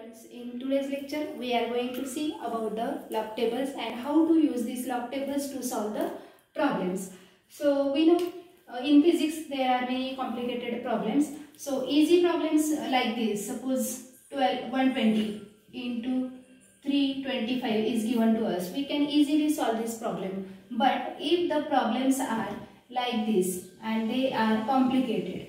students, in today's lecture we are going to see about the log tables and how to use these log tables to solve the problems. So we know in physics there are many complicated problems. So easy problems like this, suppose 120 into 325 is given to us, we can easily solve this problem. But if the problems are like this and they are complicated,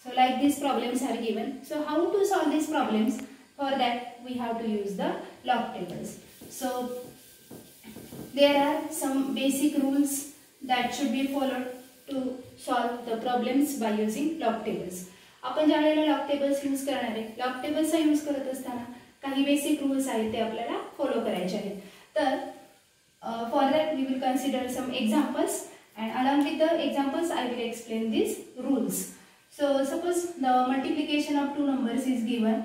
so like these problems are given. So how to solve these problems? For that we have to use the log tables. So there are some basic rules that should be followed to solve the problems by using log tables. आपण ज्या वेळेला log tables use करणार आहे, log tables use करत असताना काही basic rules आहेत ते आपल्याला फॉलो करायचे आहेत. तर for that we will consider some examples and along with the examples I will explain this rules. So suppose the multiplication of two numbers is given.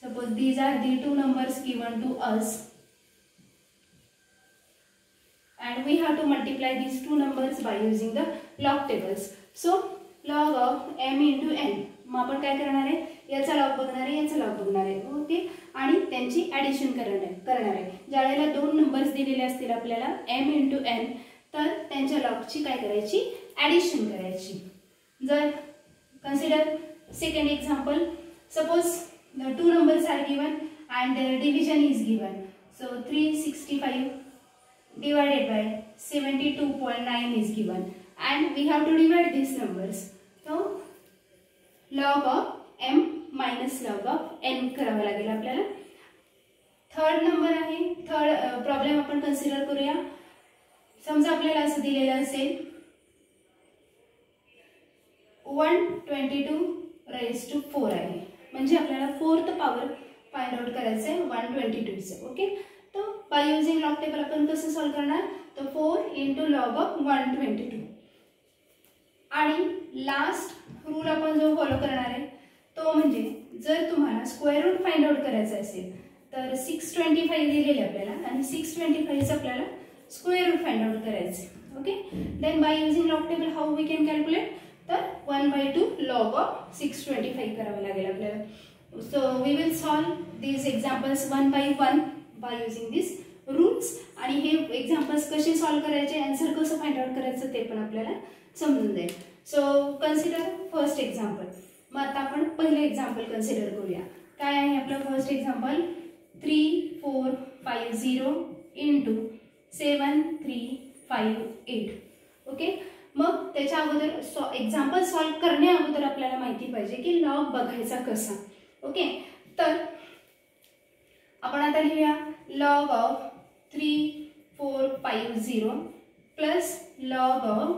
Suppose these are the two numbers given to us and we have to multiply these two numbers by using the log tables. So log of m into n, मग आपण काय करणार आहे, याचा log बघणार आहे, याचा log बघणार आहे. ओके, आणि त्यांची ॲडिशन करणार आहे. ज्यावेळेला दोन नंबर्स दिलेले असतील आपल्याला m into n, तर त्यांच्या लॉगची काय करायची, ॲडिशन करायची. Then consider second example. Suppose the two numbers are given and their division is given. So 365 divided by 72.9 is given and we have to divide these numbers. So log of m minus log of n करावं लागेल आपल्याला. Third number आहे, third problem आपण consider करूया. समजा आपल्याला असं दिलेलं असेल 122 raised to 4 आहे, म्हणजे आपल्याला फोर्थ पॉवर फाइंड आउट करायचं आहे 122 चं. ओके, तो बाय युजिंग लॉग टेबल आपण कसं सॉल्व करणार, तर 4 into log of 122. आणि लास्ट रूल आपण जो फॉलो करणार आहे तो म्हणजे जर तुम्हाला स्क्वेअर रूट फाइंड आउट करायचं असेल तर 625 दिलेले आपल्याला आणि 625 आपल्याला स्क्वेअर रूट फाइंड आउट करायचं. Okay, then by using log table how we can calculate, तर 1/2 log of 625 करावं लागेल आपल्याला. So we will solve these examples one by one by using this rules. आणि हे एक्झाम्पल्स कसे सॉल्व करायचे, answer कसं फाइंड आउट करायचं ते पण आपल्याला समजून जाईल. So consider first example. मग आता आपण पहिले एक्झाम्पल कन्सिडर करूया. काय आहे आपलं फर्स्ट एक्झाम्पल, 3450 into 7358. ओके, मग त्याच्या अगोदर एक्झाम्पल सॉल्व करण्या अगोदर आपल्याला माहिती पाहिजे की लॉग बघायचा कसा. ओके, तर आपण आता लिहूया log of 3450 plus log of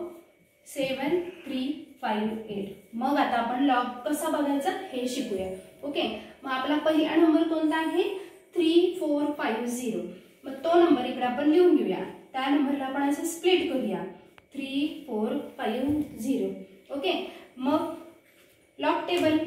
7358. मग आता आपण लॉग कसा बघायचा हे शिकूया. ओके, मग आपला पहिला नंबर कोणता आहे, 3450. मग तो नंबर इकडे आपण लिहून घेऊया. त्या नंबरला आपण असं स्प्लिट करूया 3450. ओके, मग लॉग टेबल.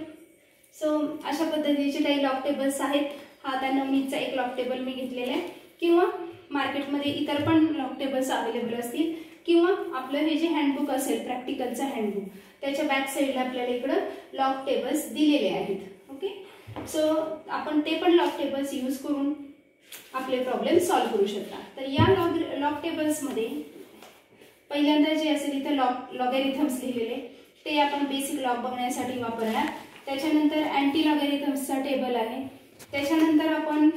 सो अशा पद्धतीचे काही लॉग टेबल्स आहेत. हा आता नवनीतचा एक लॉग टेबल मी घेतलेला आहे, किंवा मार्केटमध्ये इतर पण लॉग टेबल्स अवेलेबल असतील, किंवा आपलं हे जे हँडबुक असेल प्रॅक्टिकलचं हँडबुक, त्याच्या बॅक साईडला आपल्याला इकडं लॉग टेबल्स दिलेले आहेत. ओके, सो आपण ते पण लॉग टेबल्स यूज करून आपले प्रॉब्लेम सॉल्व करू शकता. तर या लॉग टेबल्समध्ये पहिल्यांदा जे असेल इथं लॉगॅरिथम्स लिहिलेले ते आपण बेसिक लॉग बघण्यासाठी वापरणार. त्याच्यानंतर अँटी लॉगॅरिथम्सचा टेबल आहे. त्याच्यानंतर आपण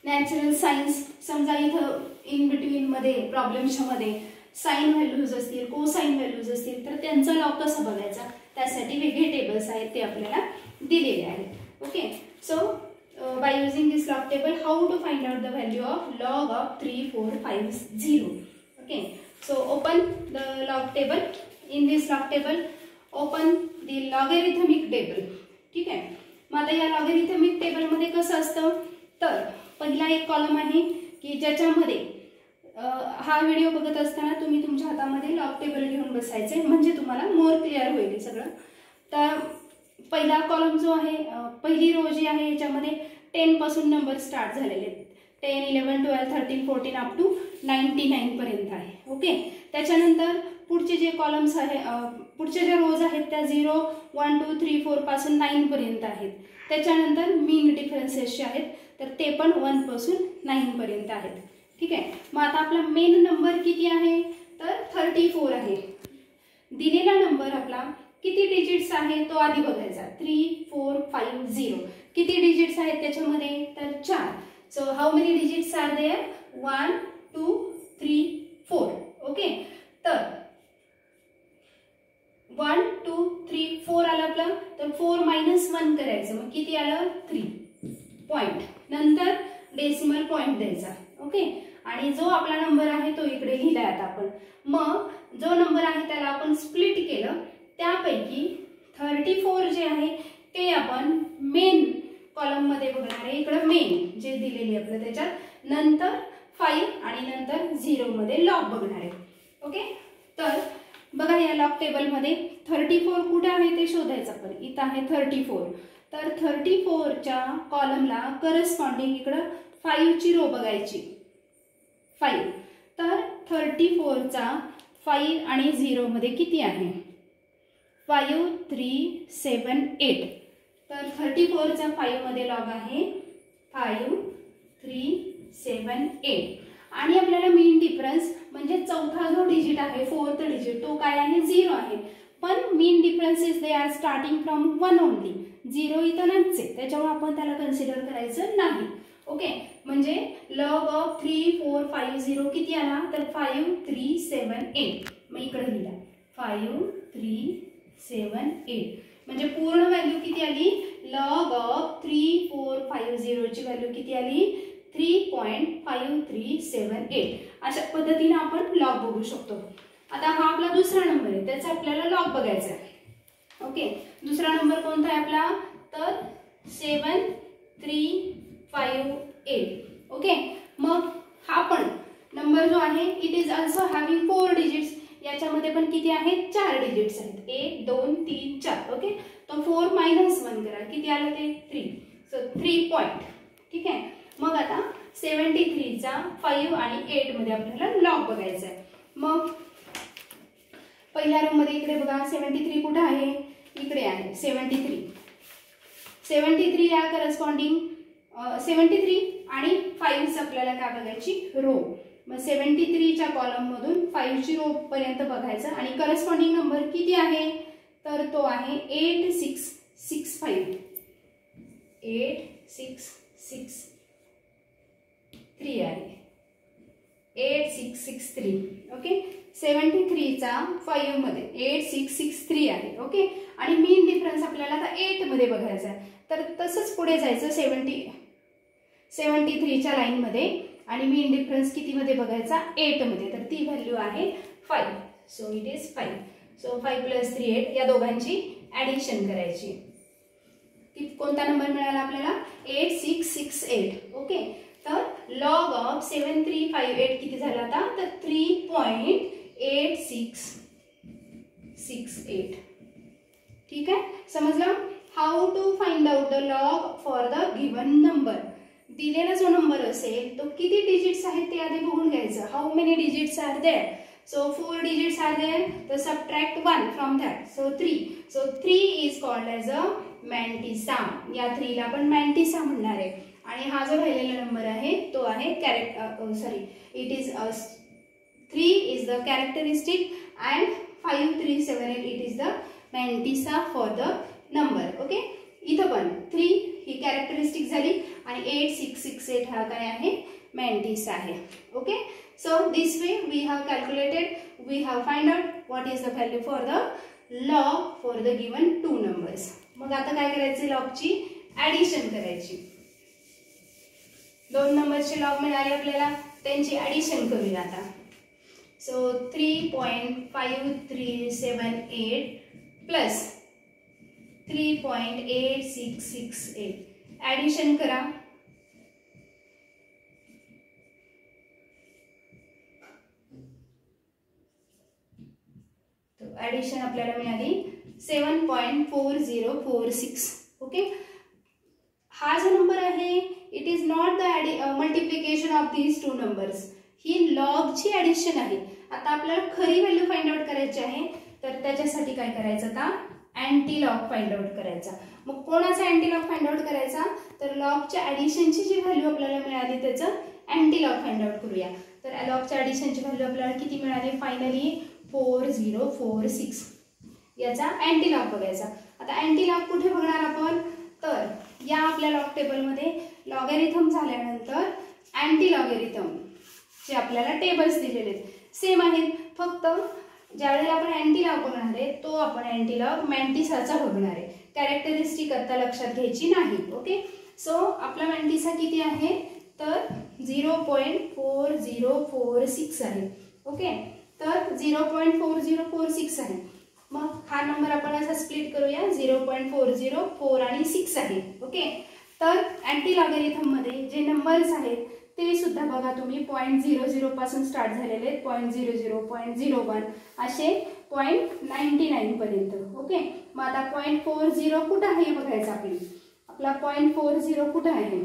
नॅचरल सायन्स, समजा इथं इन बिटवीन मध्ये प्रॉब्लेमच्या मध्ये साइन व्हॅल्यूज असतील, कोसाइन व्हॅल्यूज असतील, तर त्यांचा लॉग कसा बघायचा त्यासाठी वेगळे टेबल्स आहेत ते आपल्याला दिलेले आहेत. Okay, so by using this log table, how to find out the value of log of 3450. Okay, so open the log table. In this log table open the logarithmic table. ठीक आहे, मग आता या लॉगॅरिथमिक टेबल मध्ये कसं असतं, तर पहिला एक कॉलम आहे की ज्याच्यामध्ये हा व्हिडिओ बघत असताना तुम्ही तुमच्या हातामध्ये लॉग टेबल घेऊन बसायचे, म्हणजे तुम्हाला मोर क्लिअर होईल सगळं. तर पहिला कॉलम जो आहे, पहिली रो जी आहे याच्यामध्ये 10 पासून नंबर स्टार्ट झालेले आहेत. 10, 11, 12, 13, 14 अप टू 99 पर्यंत आहे. ओके. त्याच्यानंतर पुढचे जे कॉलम्स आहे, पुढचे जे रोज आहेत त्या 0, 1, 2, 3, 4 पासून 9 पर्यंत आहेत. त्याच्यानंतर मीन डिफरन्सेस जे आहेत तर ते पण 1 पासून 9 पर्यंत आहेत. ठीक आहे. मग आता आपला मेन नंबर किती आहे तर 34 आहे. दिलेला नंबर आपला किती डिजिट्स आहे तो आधी बघायचा. 3, 4, 5, 0 किती डिजिट्स आहेत त्याच्यामध्ये तर 4. So how many digits are there 1, 2, 3, 4. Okay. तर 1, 2, 3, 4 आलं आपलं. तर 4 - 1 करायचं. मग किती आलं 3 पॉइंट. नंतर डेसिमल पॉइंट द्यायचा. ओके. आणि जो आपला नंबर आहे तो इकडे लिहिला आता आपण. मग जो नंबर आहे त्याला आपण स्प्लिट केलं. त्यापैकी 34 जे आहे ते आपण मेन कॉलम मध्ये बघणार आहे. इकडे मेन जे दिलेली आपलं त्याच्यात नंतर 5 आणि नंतर 0 मध्ये लॉग बघणार आहे. ओके. तर बघा या लॉग टेबल मध्ये 34 कुठे आहे ते शोधायचं आपण. इथं आहे 34. तर 34 च्या कॉलमला करस्पॉन्डिंग इकडं 5 ची रो बघायची. 5. तर 34 चा 5 आणि 0 मध्ये किती आहे 5, 3, 7, 8. तर 34 चा 5 मध्ये लॉग आहे 5, 3, 7, 8. आणि आपल्याला मीन डिफरन्स म्हणजे चौथा जो डिजिट आहे 4th डिजिट तो काय आहे 0 आहे. पण mean differences they are starting from 1 only. 0 इथं नाहीच त्याच्यामुळे आपण त्याला कन्सिडर करायचं नाही. ओके. म्हणजे लॉग ऑफ 3, 4, 5, 0 किती आला तर 5, 3, 7, 8. मग इकडे लिहिला 5, 3, 7, 8. म्हणजे पूर्ण व्हॅल्यू किती आली लॉग ऑफ 3, 4, 5, 0 ची व्हॅल्यू किती आली 3.5378. अशा पद्धतीने आपण लॉग बघू शकतो. आता हा आपला दुसरा नंबर आहे त्याचा आपल्याला लॉग बघायचा आहे. ओके. दुसरा नंबर कोणता आहे आपला तर 7358. ओके. मग हा पण नंबर जो आहे it is also having 4 digits. याच्यामध्ये पण किती आहेत 4 डिजिट्स आहेत 1, 2, 3, 4. ओके. तो 4 - 1 करा किती आलं ते 3. So 3 point. ठीक आहे. मग आता 73 चा 5 आणि 8 मध्ये आपल्याला लॉग बघायचा आहे. मग पहिल्या रूम मध्ये इकडे बघा 73 कुठे आहे इकडे आहे 73. 73 या करस्पॉन्डिंग 73 आणि 5 आपल्याला काय बघायची रो. मग 73 च्या कॉलम मधून 5 ची रो पर्यंत बघायचं आणि करस्पॉन्डिंग नंबर किती आहे तर तो आहे 8665. 8663 आहे 8663. ओके. 73 चा 5 मध्ये 8663 आहे. ओके. आणि मीन डिफरन्स आपल्याला आता 8 मध्ये बघायचा आहे. तर तसंच पुढे जायचं 73 च्या लाईन मध्ये आणि मीन डिफरन्स किती मध्ये बघायचा 8 मध्ये. तर ती व्हॅल्यू आहे 5. So it is 5. सो 5 + 3 8 या दोघांची ऍडिशन करायची. कोणता नंबर मिळाला आपल्याला 8668. ओके. तर लॉग ऑफ 7358 किती झाला आता तर 3.8668. ठीक आहे. समजलं. How to find out the log for the given number. दिलेला जो नंबर असेल तो किती डिजिट्स आहेत ते आधी बघून घ्यायचं. How many digits are there. So 4 digits are there. So subtract 1 from that. So 3. So 3 is called as a mantissa. या 3 ला आपण mantissa म्हणणार आहे. आणि हा जो राहिलेला नंबर आहे तो आहे it is 3 is the characteristic and 5378 it is the mantissa for the number. Okay. इथं पण 3 ही कॅरेक्टरिस्टिक झाली आणि 8668 हा काय आहे mantissa आहे. Okay. So this way we have calculated, we have find out what is the value for the log for the given 2 numbers. मग आता काय करायचे लॉगची ऍडिशन करायची. 2 नंबरचे लॉग मिळाले आपल्याला त्यांची ऍडिशन करूया आता. सो 3.5378 प्लस 3.8668 ऍडिशन करा. ऍडिशन आपल्याला मिळाली 7.4046. ओके. हा जो नंबर आहे it is not the multiplication of these two numbers. ही लॉगची ॲडिशन आहे. आता आपल्याला खरी व्हॅल्यू फाइंड आउट करायची आहे, तर त्याच्यासाठी काय करायचं, आता अँटी लॉग फाइंड आउट करायचा. मग कोणाचा अँटी लॉग फाइंड आउट करायचा, तर लॉगच्या ॲडिशनची जी व्हॅल्यू आपल्याला मिळाली त्याचं अँटी लॉग फाइंड आउट करूया. तर लॉगच्या ॲडिशनची व्हॅल्यू आपल्याला किती मिळाली फायनली 4046. याचा अँटी लॉग बघायचा. आता अँटी लॉग कुठे बघणार आपण, तर या आपल्या लॉग टेबलमध्ये लॉगॅरिथम झाल्यानंतर अँटी लॉगॅरिथम जे आपल्याला टेबल्स दिलेले आहेत सेम आहेत, फक्त ज्यावेळेला आपण अँटी लॉग बघणार आहे तो आपण अँटी लॉग मॅन्टिसाचा बघणार आहे. कॅरेक्टरिस्टिक आता लक्षात घ्यायची नाही. ओके, सो आपला मॅन्टिसा किती आहे, तर 0.4046 आहे. ओके, तर 0.4046 आहे. मग हा नंबर आपण असा स्प्लिट करूया, 0.404 आणि 6 आहे. ओके, तर अँटी लॉगॅरिथम मध्ये जे नंबर्स आहेत ते सुद्धा बघा तुम्ही 0.00 पासून स्टार्ट झालेले आहेत, 0.00, 0.01 असे 0.99 पर्यंत. ओके, मग आता 0.40 कुठं आहे बघायचं आपला 0.40 कुठं आहे.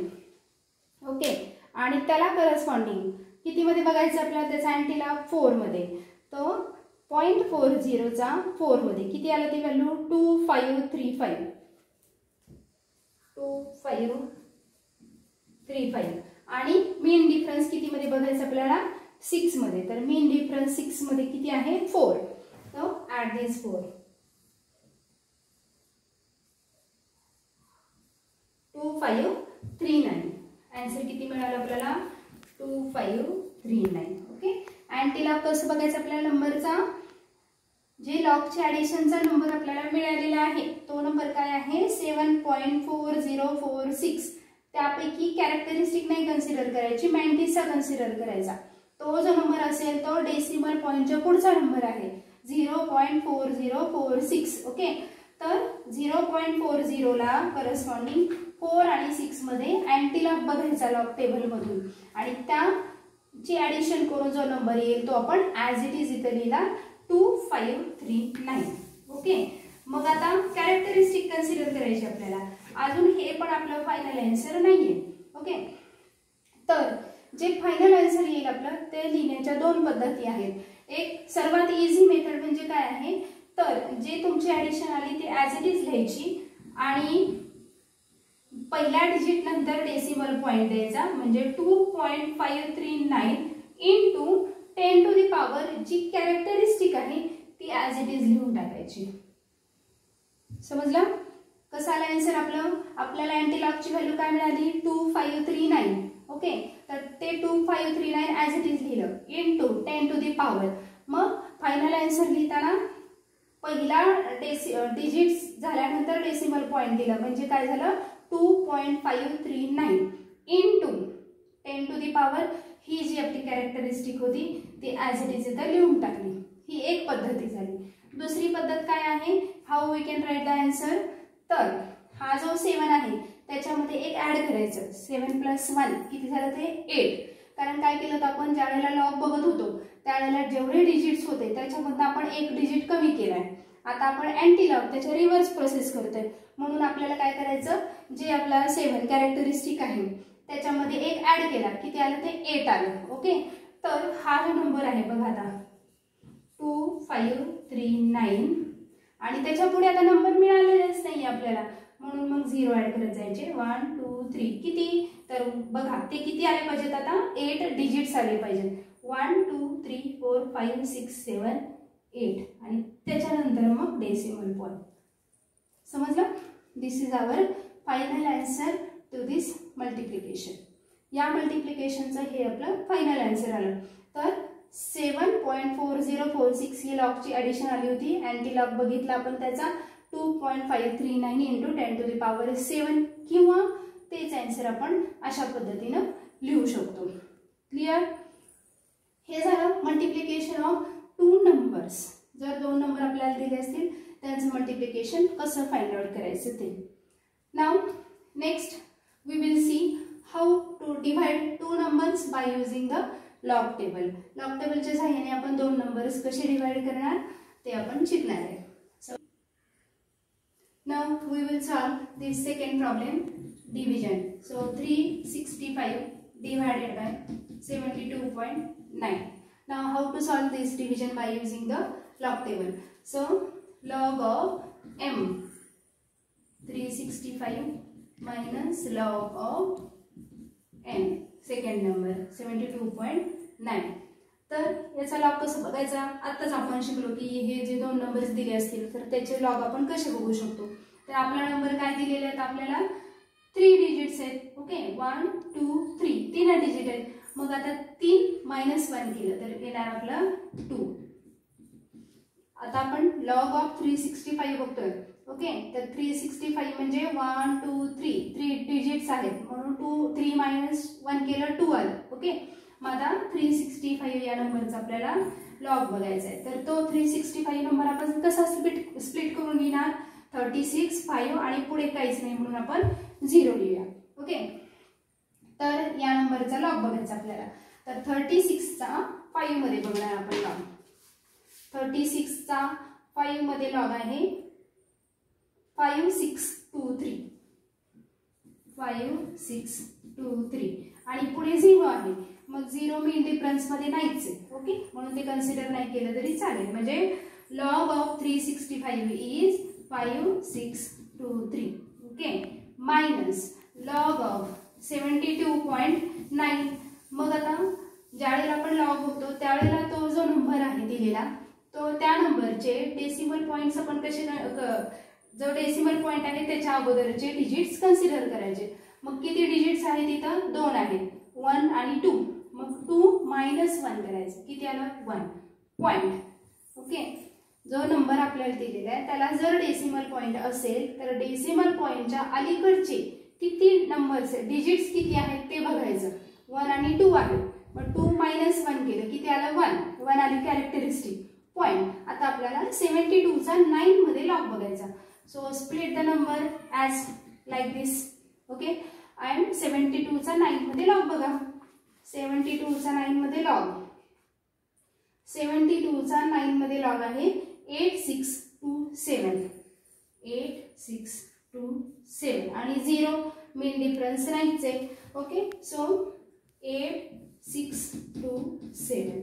ओके, आणि त्याला करस्पॉन्डिंग किती मध्ये बघायचं आपल्याला, त्याचा अँटी लॉग 4 मध्ये. तो 0.40चा 4 मध्ये किती आलं ती व्हॅल्यू 2535. 2535 आणि मीन डिफरन्स किती मध्ये बघायचं आपल्याला 6 मध्ये. तर मीन डिफरन्स 6 मध्ये किती आहे 4. सो ऍड दिस 4. 2539. आन्सर किती मिळाला आपल्याला 2539. ओके, अँटी लॉग कसं बघायचं आपल्याला नंबरचा, जे लॉगच्या ॲडिशनचा नंबर आपल्याला मिळालेला आहे तो नंबर काय आहे 7.4046. त्यापैकी कॅरेक्टरिस्टिक नाही कन्सिडर करायची, मॅन्टिसा कन्सिडर करायचा. तो जो नंबर असेल तो डेसिमल पॉईंटच्या पुढचा नंबर आहे 0.4046. ओके, तर 0.40 ला करस्पॉन्डिंग 4 आणि 6 मध्ये अँटी लॉग बघायचा लॉग टेबल मधून, आणि त्याची ॲडिशन करून जो नंबर येईल तो आपण ॲज इट इज इथं लिहिला 2539. ओके, मग आता कॅरेक्टरिस्टिक कन्सिडर करायची आपल्याला. अजून हे पण आपलं फायनल आन्सर नाहीये. ओके, तर जे फायनल आन्सर येईल आपलं ते लिहिण्याच्या 2 पद्धती आहेत. एक सर्वात इझी मेथड म्हणजे काय आहे, तर जे तुमची ॲडिशन आली ती ॲज इट इज लिहायची आणि पहिल्या डिजिट नंतर डेसिमल पॉईंट द्यायचा, म्हणजे 2.539 इंटू 10 टू दी पॉवर जी कॅरेक्टरिस्टिक आहे ती ॲज इट इज लिहून टाकायची. समजलं कसं आलं आन्सर आपलं. आपल्याला अँटी लॉगची व्हॅल्यू काय मिळाली 2539. ओके, तर ते 2539 ॲज इट इज लिहिलं इंटू 10 टू दी पॉवर. मग फायनल आन्सर लिहिताना पहिला डिजिट्स झाल्यानंतर डेसिमल पॉईंट दिला, म्हणजे काय झालं 2.539 इंटू 10 टू दी पॉवर. ही जी आपली कॅरेक्टरिस्टिक होती ती ॲज इट इज इथं लिहून टाकली. ही एक पद्धती झाली. दुसरी पद्धत काय आहे, how we can write the answer, तर हा जो 7 आहे त्याच्यामध्ये एक ऍड करायचं. 7 + 1 किती झालं ते 8. कारण काय केलं तर आपण ज्या वेळेला लॉग बघत होतो त्यावेळेला जेवढे डिजिट्स होते त्याच्यामधून आपण एक डिजिट कमी केलाय. आता आपण अँटी लॉग त्याच्या रिव्हर्स प्रोसेस करतोय, म्हणून आपल्याला काय करायचं, जे आपला 7 कॅरेक्टरिस्टिक आहे त्याच्यामध्ये एक ऍड केला, किती आलं ते 8 आलं. ओके, तर हा जो नंबर आहे बघा आता 2539 आणि त्याच्या पुढे आता नंबर मिळालेलेच नाही आपल्याला, म्हणून मग 0 ऍड करत जायचे. 1 2 3 किती, तर बघा ते किती आले पाहिजेत आता 8 डिजिट्स आले पाहिजेत. 1 2 3 4 5 6 7 8 आणि त्याच्यानंतर मग डेसिमल पॉईंट. समजलं. This is our final answer to this multiplication. या मल्टिप्लिकेशनचं हे आपलं फायनल आन्सर आलं. तर 7.4046 ही लॉगची ॲडिशन आली होती. अँटी लॉग बघितला आपण त्याचा 2.539 इंटू 10 टू दी पॉवर 7 किंवा तेच आन्सर आपण अशा पद्धतीनं लिहू शकतो. क्लिअर. हे झालं मल्टिप्लिकेशन ऑफ 2 नंबर्स. जर 2 नंबर आपल्याला दिले असतील त्यांचं मल्टिप्लिकेशन कसं फाइंड आउट करायचं ते. Now next we will see how to divide 2 numbers by using the log table. Log टेबलच्या सहाय्याने आपण 2 नंबर्स कसे डिवाइड करणार ते आपण शिकणार आहे. So now we will solve this second problem. division. So 365 divided by 72.9. Now how to solve this division by using the log table? So log of m 365 minus log of n second number 72.9. तर याचा log कसं बघायचा? आताच आपण शिकलो की हे जे दोन नंबर्स दिले असतील तर त्याचे लॉग आपण कसे बघू शकतो. तर आपला नंबर काय दिलेले आहेत आपल्याला 3 डिजिट्स आहेत. ओके 1 2 3 3 डिजिट आहेत. मग आता 3 - 1 केलं तर येणार आपलं 2. आता आपण लॉग ऑफ 365 बघतोय. ओके तर 365 म्हणजे 1 2 3 डिजिट्स आहेत म्हणून 3 - 1 केलं 2 आलं. ओके मग आता 365 या नंबरचा आपल्याला लॉग बघायचा आहे. तर तो 365 नंबर आपण कसा स्प्लिट करून घेणार? 36 5 आणि पुढे काहीच नाही म्हणून आपण 0 लिहूया. ओके तर या नंबरचा लॉग बघायचा आपल्याला. तर 36 चा 5 मध्ये बघणार आपण लॉग. 36 चा 5 मध्ये लॉग आहे 5623 5623 आणि पुढे 0 आहे. मग 0 मीन डिफरन्स मध्ये नाहीच आहे. ओके म्हणून ते कन्सिडर नाही केलं तरी चालेल. म्हणजे log of 365 is 5623. Okay minus log of 72.9. मग आता ज्यावेळेला आपण लॉग होतो त्यावेळेला तो जो नंबर आहे दिलेला तो त्या नंबरचे डेसिमल पॉइंट्स आपण कसे जो डेसिमल पॉइंट आहे त्याच्या अगोदरचे डिजिट्स कन्सिडर करायचे. मग किती डिजिट्स आहेत तिथं? 2 आहेत 1 आणि 2. मग 2 - 1 करायचं. किती आलं? 1 पॉइंट. ओके जो नंबर आपल्याला दिलेला आहे त्याला जर डेसिमल पॉइंट असेल तर डेसिमल पॉइंटच्या अलीकडचे किती नंबर्स डिजिट्स किती आहेत ते बघायचं. 1 आणि 2 आहे. मग 2 - 1 केलं किती आलं? 1 आली कॅरेक्टरिस्टिक पॉइंट. आता आपल्याला 72 चा 9 मध्ये लॉग बघायचा. So split the number as like this. Okay and 72 चा 9 मध्ये लॉग बघा. 72 चा 9 मध्ये लॉग 72 चा 9 मध्ये लॉग आहे 8627 8627 आणि 0 मीन डिफरन्स नाहीच आहे. ओके सो 8627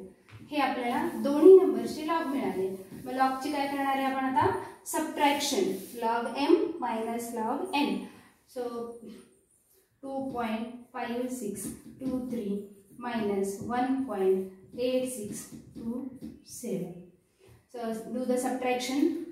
हे आपल्याला दोन्ही नंबरचे लॉग मिळाले. मग लॉगची काय करणार आहे आपण आता? Subtraction. log m minus log n. So 2.5623 minus 1.8627. So do the subtraction.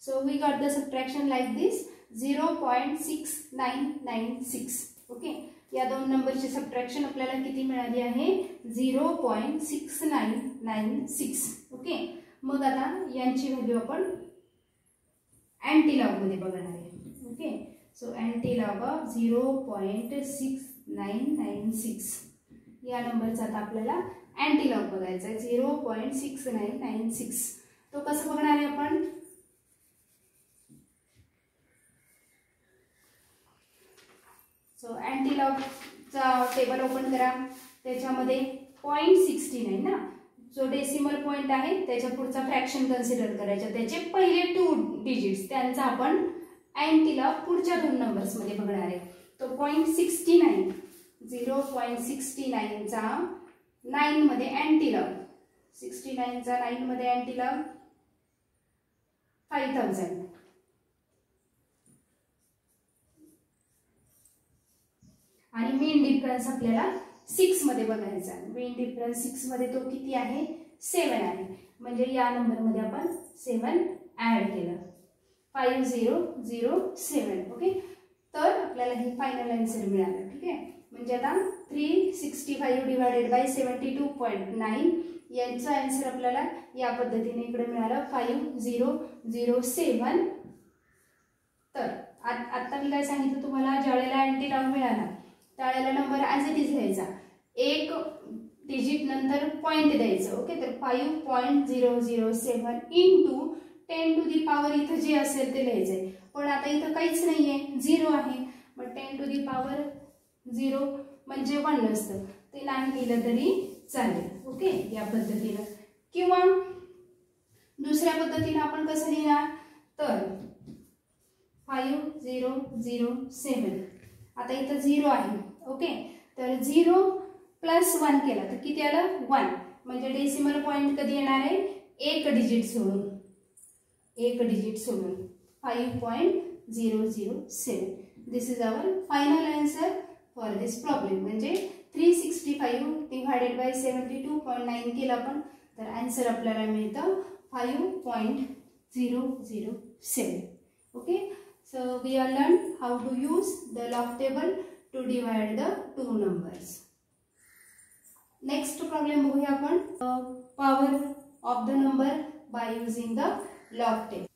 So we got the subtraction like this 0.6996. Okay या दोन नंबरची सबट्रॅक्शन आपल्याला किती मिळाली आहे? 0.6996. ओके मग आता यांची व्हॅल्यू आपण अँटीलॉग मध्ये बघणार आहे. ओके सो अँटीलॉग ऑफ 0.6996 या नंबरचा आता आपल्याला अँटीलॉग बघायचा आहे 0.6996. तो कसं बघणार आहे आपण? सो अँटीलॉगचा टेबल ओपन करा. त्याच्यामध्ये 0.69 ना जो डेसिमल पॉइंट आहे त्याच्या पुढचा फ्रॅक्शन कन्सिडर करायचा. त्याचे पहिले 2 डिजिट्स त्यांचा आपण अँटीलॉग पुढच्या 2 नंबर्स मध्ये बघणार आहे. तो 0.69 0.69 चा 9 मध्ये अँटीलॉग 69 चा 9 मध्ये अँटीलॉग 5000 आणि मेन डिफरन्स आपल्याला 6 मध्ये बघायचा. मेन डिफरन्स 6 मध्ये तो किती आहे? 7 आहे. म्हणजे या नंबर मध्ये आपण 7 ऍड केलं 5007. ओके तर आपल्याला हे फायनल आन्सर मिळालं. ठीक आहे म्हणजे आता 365 डिवाइडेड बाय 72.9 यांचा आन्सर आपल्याला या पद्धतीने इकडे मिळाला 5007. तर आता मी काय सांगितलं तुम्हाला, ज्यावेळेला अँटीलॉग मिळाला त्यावेळेला नंबर ॲज इट इज घ्यायचा, एक डिजिट नंतर पॉइंट द्यायचं. ओके तर 5.007 इंटू 10 टू दी पॉवर इथं जे असेल ते लिहायचंय, पण आता इथं काहीच नाहीये, 0 आहे, मग 10 टू दी पॉवर 0 म्हणजे 1 नसतं, ते नाही लिहिलं तरी चालेल. ओके, या पद्धतीनं. किंवा दुसऱ्या पद्धतीनं आपण कसं लिहिणार, तर 5007. आता इथं 0 आहे. ओके, तर 0 प्लस 1 केला तर किती आलं, 1. म्हणजे डेसिमल पॉइंट कधी येणार आहे, एक डिजिट सोडून, 5.007. This is our final answer for this problem. म्हणजे 365 डिवायडेड बाय 72.9 केलं आपण, तर आन्सर आपल्याला मिळतं 5.007. Okay, so we are learned how to use the log table to divide the two numbers. Next problem बघूया आपण, power of the number by using the log table.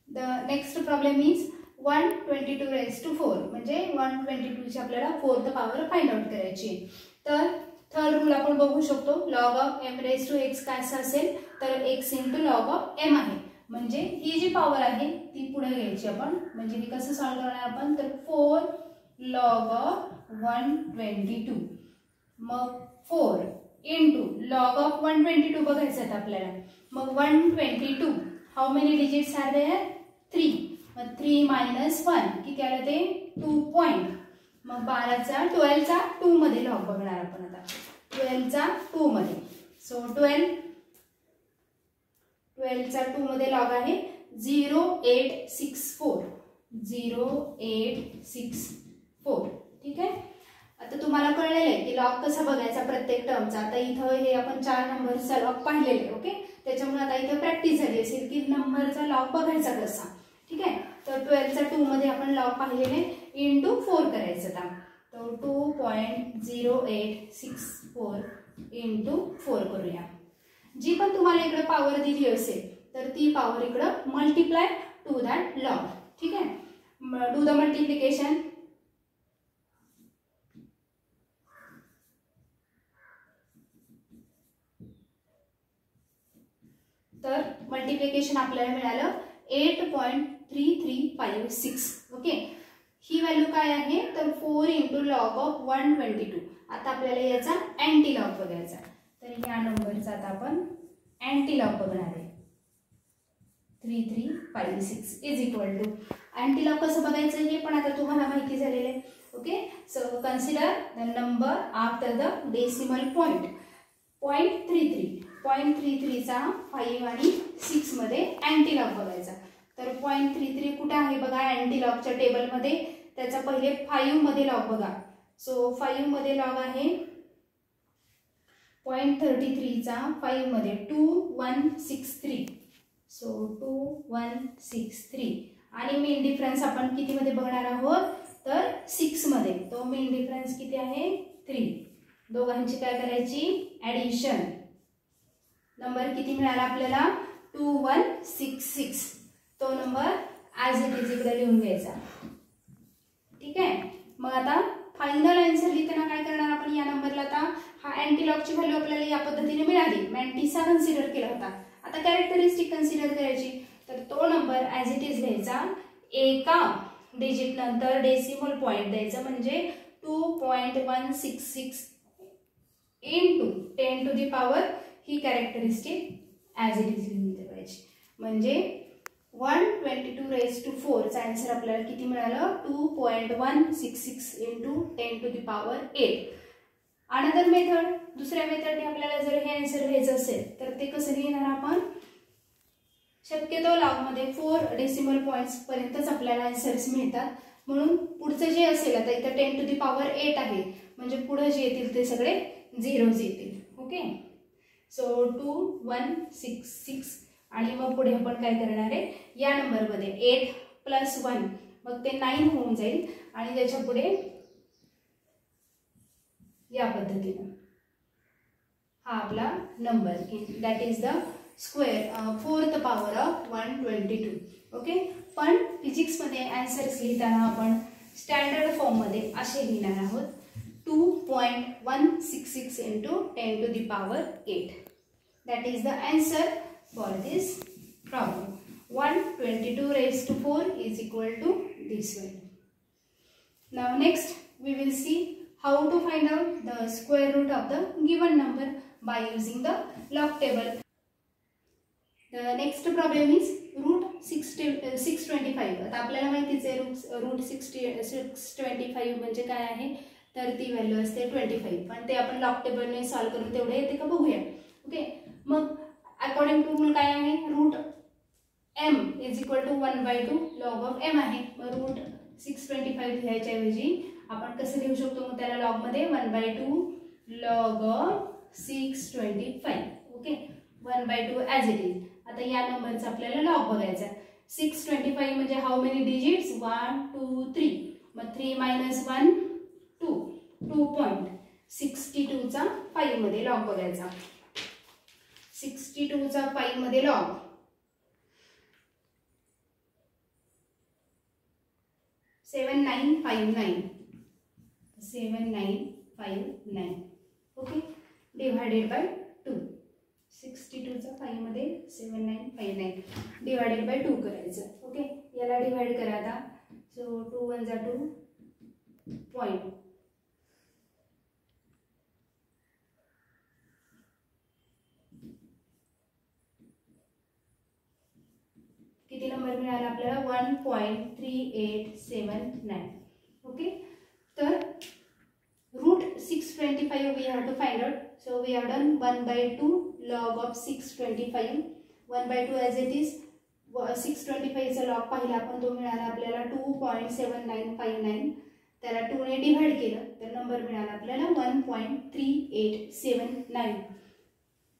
The next problem is 122 raised to 4. म्हणजे 122 ची आपल्याला 4th power find out करायची. तर third rule आपण बघू शकतो, log of m raised to x काय असेल, तर x into log of m आहे. म्हणजे ही जी पॉवर आहे ती पुढे घ्यायची आपण. म्हणजे हे कसं सॉल्व करणार आपण, तर 4 log of 122, मग 4 into log of 122 बघायचं आहे आपल्याला. मग 122 how many digits are there, 3. मग 3 minus 1 किती आलं ते, 2 पॉइंट. मग 12 चा 2 मध्ये लॉग बघणार आपण आता, 12 चा 2 मध्ये. सो 12 चा 2 मध्ये लॉग आहे 0864. 0864. ठीक आहे. आता तुम्हाला कळलेलं आहे की लॉग कसा बघायचा प्रत्येक टर्मचा. आता इथं हे आपण 4 नंबरचा लॉग पाहिलेले. ओके, त्याच्यामुळे आता इथं प्रॅक्टिस झाली असेल की नंबरचा लॉग बघायचा कसा. ठीक आहे. तर 12 चा 2 मध्ये आपण लॉग पाहिलेले, इंटू 4 करायचं आता. तर 2.0864 इंटू 4 करूया. जी पण तुम्हाला इकडे पॉवर दिली असेल तर ती पॉवर इकडे मल्टिप्लाय टू दॅट लॉग. ठीक आहे. Do the multiplication. तर मल्टिप्लिकेशन आपल्याला मिळालं 8.3356. ओके, ही व्हॅल्यू काय आहे, तर 4 इंटू लॉग ऑफ 122. आता आपल्याला याचा अँटी लॉग बघायचा. तर या नंबरचा आता आपण अँटी लॉग बघणार आहे. 3356 is equal to, anti log कसं बघायचं हे पण आता तुम्हाला माहिती झालेलं आहे. Okay, so consider the number after the decimal point. 0.33 चा 5 आणि 6 मध्ये अँटी लॉग बघायचा. तर 0.33 कुठे आहे बघा अँटी लॉगच्या टेबल मध्ये, त्याचा पहिले 5 मध्ये लॉग बघा. सो 5 मध्ये लॉग आहे 0.33 चा 5 मध्ये 2163. सो 2163 आणि मेन डिफरन्स आपण किती मध्ये बघणार आहोत, तर 6 मध्ये. तो मेन डिफरन्स किती आहे, 3. दोघांची काय करायची, ऍडिशन. नंबर किती मिळाला आपल्याला, 2166. तो नंबर ॲज इट इज इकडे लिहून घ्यायचा. ठीक आहे. मग आता फायनल आन्सर लिहिताना काय करणार आपण, या नंबरला आता हा अँटी लॉगची व्हॅल्यू आपल्याला या पद्धतीने मिळाली. मॅन्टिसा कन्सिडर केला होता. आता कॅरेक्टरिस्टिक कन्सिडर करायची. तर तो नंबर ॲज इट इज लिहायचा. एका डिजिट नंतर डेसिमल पॉइंट द्यायचा, म्हणजे 2.166 इंटू 10 टू दी पॉवर ही कॅरेक्टरिस्टिक ॲज इट इज लिहून ठेवायची. म्हणजे 122 रेज टू 4 चा आन्सर आपल्याला किती मिळालं, 2.166 into 10 to the power 8. Another method, दुसऱ्या मेथडने आपल्याला जर हे आन्सर घ्यायचं असेल तर ते कसं लिहिणार आपण, शक्यतो लॉगमध्ये 4 डेसिमल पॉइंट्स पर्यंतच आपल्याला आन्सर्स मिळतात. म्हणून पुढचं जे असेल, आता इथं 10 टू दी पॉवर 8 आहे, म्हणजे पुढे जे येतील ते सगळे झिरोज येतील. ओके, सो 2166 आणि मग पुढे आपण काय करणार आहे, या नंबरमध्ये 8 प्लस 1 मग ते 9 होऊन जाईल आणि त्याच्या पुढे या पद्धतीने हा आपला नंबर, that is the square 4th power of 122. Okay, पण फिजिक्स मध्ये आन्सर्स लिहिताना आपण स्टँडर्ड फॉर्म मध्ये असे लिहिणार आहोत, 2.166 into 10 to the power 8. That is the answer for this problem. 122 raised to 4 is equal to this value. Now next we will see how to find out the square root of the given number by using the log table. The next problem is root 625. आता आपल्याला माहितीच आहे route 625 म्हणजे काय आहे तर ती value असते 25. पण ते आपण लॉग टेबलने सॉल्व्ह करून तेवढे येते का बघूया. ओके, मग अकॉर्डिंग टू रूल काय आहे, root m is equal to 1/2 log of m आहे. मग रूट 625 लिहायच्या ऐवजी आपण कसं लिहू शकतो, मग त्याला लॉग मध्ये 1/2 log of 625. Okay, 1/2 as it is. आता या नंबरचा आपल्याला लॉग बघायचा. 625 म्हणजे हाऊ मेनी डिजिट्स, 1 2 3. मग 3 - 1 2, 2.62 चा 5 मध्ये लॉग बघायचा. 62 चा 5 मध्ये लॉग 7959. 7959. Okay, divided by 2. 62 चा 5 मध्ये 7959 डिवाइडेड बाय 2 करायचं. ओके, याला डिवाइड करा आता. सो 2 1 जा 2 पॉइंट. किती नंबर मिळाला आपल्याला, 1.3879. ओके, तर route 625 we have to find out. So we have done 1/2 log of 625. 1/2 as it is. 625 चा लॉग पाहिला आपण, तो मिळाला आपल्याला 2.7959. त्याला 2 ने डिवाइड केलं तर नंबर मिळाला आपल्याला 1.3879.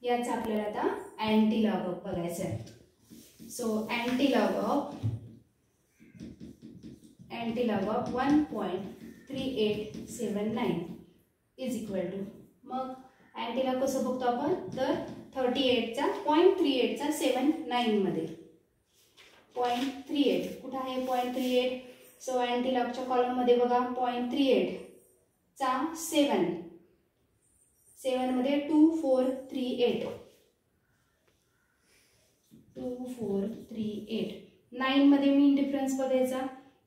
याचा आपल्याला आता अँटी लॉग ऑफ बघायचं आहे. So anti log of 1.3879 is equal to, मग अँटी लॉग कसं बघतो आपण, तर 38चा 0.38 चा 79 मध्ये 0.38 कुठं आहे 0.38. सो अँटी लॉगच्या कॉलम मध्ये बघा 0.38 चा 7 मध्ये 2438. 2438. 9 मध्ये मीन डिफरन्स बघायचा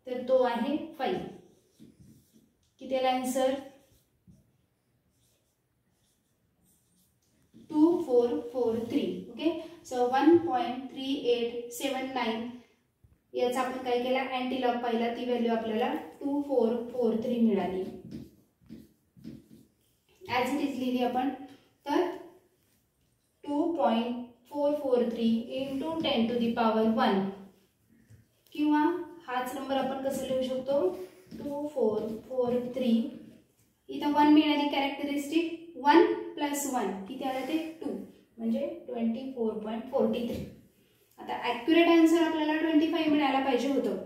तर तो आहे 5. किती आला आन्सर, 2443. ओके, सो 1.3879 याचा आपण काय केला, अँटी लॉग पाहिला, ती व्हॅल्यू आपल्याला 2443 मिळाली. ॲज इट इज लिहिली आपण. तर 2.443 इंटू 10 टू दी पॉवर 1, किंवा हाच नंबर आपण कसं लिहू शकतो, 2443. इथं 1 मिळाली कॅरेक्टरिस्टिक, 1 + 1 किती आलं ते 2, म्हणजे 24.43. आता ॲक्युरेट आन्सर आपल्याला 25 मिळायला पाहिजे होतं,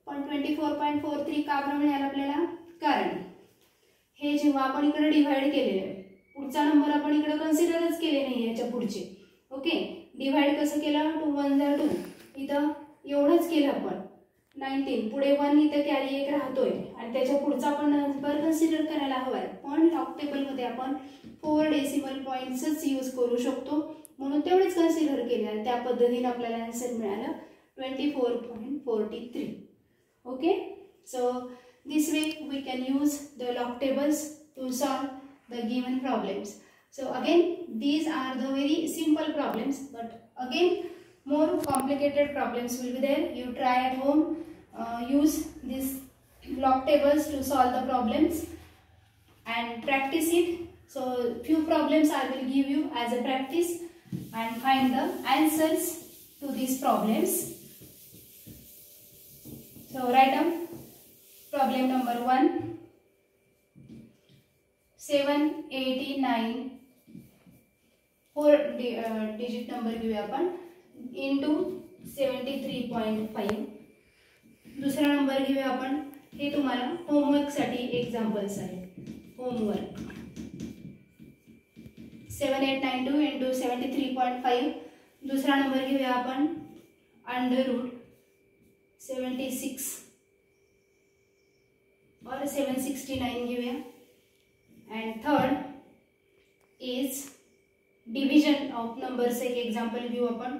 पण 24.43 का बरं मिळालं आपल्याला, कारण हे जेव्हा आपण इकडे डिवाइड केलेलं, पुढचा नंबर आपण इकडे कन्सिडरच केले नाही याच्या पुढचे. ओके, डिवाइड कसं केलं, 2 1 जा 2, इथं एवढंच केलं आपण 19, पुढे 1 इथं कॅरी 1 राहतोय आणि त्याच्या पुढचा आपण नंबर कन्सिडर करायला हवाय. पण लॉग टेबलमध्ये आपण 4 डेसिमल पॉईंट्सच यूज करू शकतो, म्हणून तेवढेच कन्सिडर केले आणि त्या पद्धतीने आपल्याला आन्सर मिळालं 24.43. Okay, so this way we can use the log tables to solve the given problems. So again, these are the very simple problems, but again more complicated problems will be there. You try at home, use these log tables to solve the problems and practice it. So few problems I will give you as a practice and find the answers to these problems. So write down problem number 1. 789 4 digit number घेऊया आपण into 73.5. दुसरा number घेऊया आपण, हे तुम्हाला homework साठी examples आहेत. Homework 7892 into 73.5. दुसरा नंबर घेऊया आपण √76 और 769 घेऊया. and third is division of numbers. एक example घेऊ आपण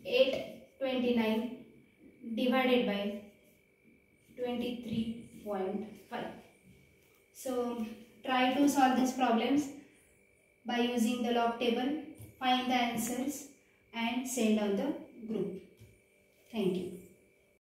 829 divided by 23.5. So try to solve these problems by using the log table, find the answers and send on the group. Thank you.